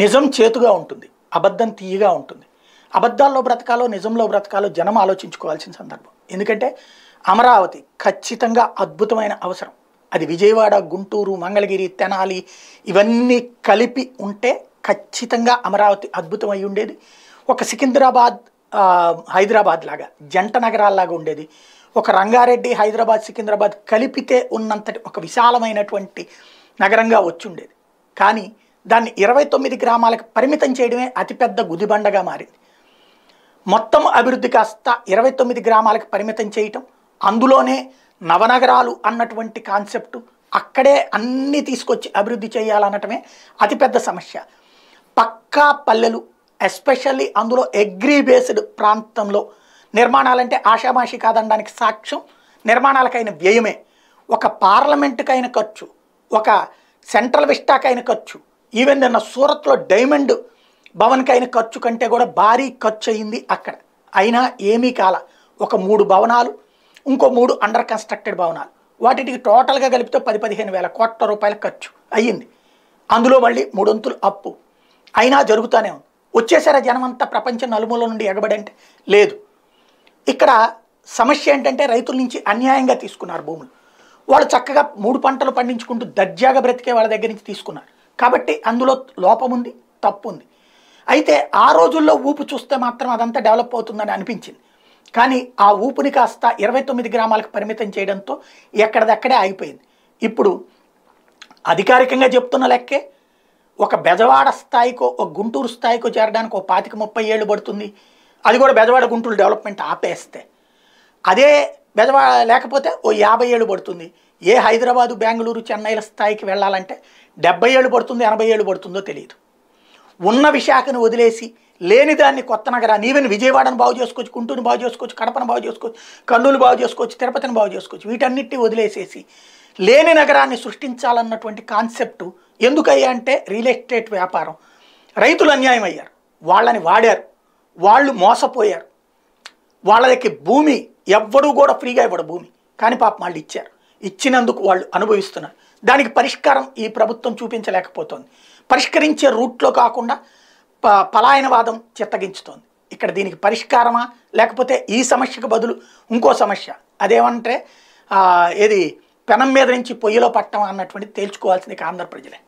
నిజం చేతుగా ఉంటుంది, అబద్ధం తీయగా ఉంటుంది. అబద్ధాల్లో బ్రతకాలో నిజంలో బ్రతకాలో జనం ఆలోచించుకోవాల్సిన సందర్భం. ఎందుకంటే అమరావతి ఖచ్చితంగా అద్భుతమైన అవసరం. అది విజయవాడ, గుంటూరు, మంగళగిరి, తెనాలి ఇవన్నీ కలిపి ఉంటే ఖచ్చితంగా అమరావతి అద్భుతమై ఉండేది. ఒక సికింద్రాబాద్, హైదరాబాద్ లాగా జంట నగరాల్లాగా ఉండేది. ఒక రంగారెడ్డి, హైదరాబాద్, సికింద్రాబాద్ కలిపితే ఉన్నంతటి ఒక విశాలమైనటువంటి నగరంగా వచ్చి ఉండేది. కానీ దాన్ని 29 గ్రామాలకు పరిమితం చేయడమే అతిపెద్ద గుదిబండగా మారింది. మొత్తం అభివృద్ధి కాస్త 29 గ్రామాలకు పరిమితం చేయటం, అందులోనే నవనగరాలు అన్నటువంటి కాన్సెప్టు, అక్కడే అన్నీ తీసుకొచ్చి అభివృద్ధి చేయాలనటమే అతిపెద్ద సమస్య. పక్కా పల్లెలు, ఎస్పెషల్లీ అందులో అగ్రి బేస్డ్ ప్రాంతంలో నిర్మాణాలంటే ఆషామాషి కాదనడానికి సాక్ష్యం నిర్మాణాలకైన వ్యయమే. ఒక పార్లమెంటుకైన ఖర్చు, ఒక సెంట్రల్ విస్టాకైన ఖర్చు, ఈవెన్ నిన్న సూరత్లో డైమండ్ భవన్కైన ఖర్చు కంటే కూడా భారీ ఖర్చు అయింది అక్కడ. అయినా ఏమీ కాల. ఒక 3 భవనాలు, ఇంకో 3 అండర్ కన్స్ట్రక్టెడ్ భవనాలు, వాటికి టోటల్గా కలిపితే 10-15 వేల కోట్ల రూపాయల ఖర్చు అయ్యింది. అందులో మళ్ళీ 3 వంతులు అప్పు. అయినా జరుగుతూనే ఉంది. వచ్చేసారా జనం అంతా ప్రపంచం నలుమూల నుండి ఎగబడి అంటే లేదు. ఇక్కడ సమస్య ఏంటంటే రైతుల నుంచి అన్యాయంగా తీసుకున్నారు భూములు. వాళ్ళు చక్కగా 3 పంటలు పండించుకుంటూ దర్జాగా బ్రతికే వాళ్ళ దగ్గర నుంచి తీసుకున్నారు. కాబట్టి అందులో లోపం ఉంది, తప్పు ఉంది. అయితే ఆ రోజుల్లో ఊపు చూస్తే మాత్రం అదంతా డెవలప్ అవుతుందని అనిపించింది. కానీ ఆ ఊపుని కాస్త 29 గ్రామాలకు పరిమితం చేయడంతో ఎక్కడిదక్కడే ఆగిపోయింది. ఇప్పుడు అధికారికంగా చెప్తున్న లెక్కే ఒక బెజవాడ స్థాయికో, ఒక గుంటూరు స్థాయికో చేరడానికి ఒక 25-30 ఏళ్ళు పడుతుంది. అది కూడా బెజవాడ గుంటూరు డెవలప్మెంట్ ఆపేస్తే. అదే బెజవాడ లేకపోతే ఓ 50 ఏళ్ళు పడుతుంది. ఏ హైదరాబాదు, బెంగళూరు, చెన్నైల స్థాయికి వెళ్ళాలంటే 70 ఏళ్ళు పడుతుంది, 80 ఏళ్ళు పడుతుందో తెలియదు. ఉన్న విశాఖను వదిలేసి లేని దాన్ని కొత్త నగరాన్ని, ఈవెన్ విజయవాడను బాగు చేసుకోవచ్చు, గుంటూరుని బాగు చేసుకోవచ్చు, కడపను బాగు చేసుకోవచ్చు, కర్నూలు బాగు చేసుకోవచ్చు, తిరుపతిని బాగు చేసుకోవచ్చు, వీటన్నిటిని వదిలేసేసి లేని నగరాన్ని సృష్టించాలన్నటువంటి కాన్సెప్టు ఎందుకయ్యా అంటే రియల్ ఎస్టేట్ వ్యాపారం. రైతులు అన్యాయం అయ్యారు, వాళ్ళని వాడారు, వాళ్ళు మోసపోయారు. వాళ్ళకి భూమి ఎవ్వడూ కూడా ఫ్రీగా ఇవ్వడు భూమి, కానీ పాపం వాళ్ళు ఇచ్చారు. ఇచ్చినందుకు వాళ్ళు అనుభవిస్తున్నారు. దానికి పరిష్కారం ఈ ప్రభుత్వం చూపించలేకపోతుంది. పరిష్కరించే రూట్లో కాకుండా పలాయనవాదం చిత్తగించుతోంది. ఇక్కడ దీనికి పరిష్కారమా, లేకపోతే ఈ సమస్యకు బదులు ఇంకో సమస్య, అదేమంటే ఏది పెనం మీద నుంచి పొయ్యిలో పట్టడం అన్నటువంటిది తేల్చుకోవాల్సింది ఆంధ్ర ప్రజలే.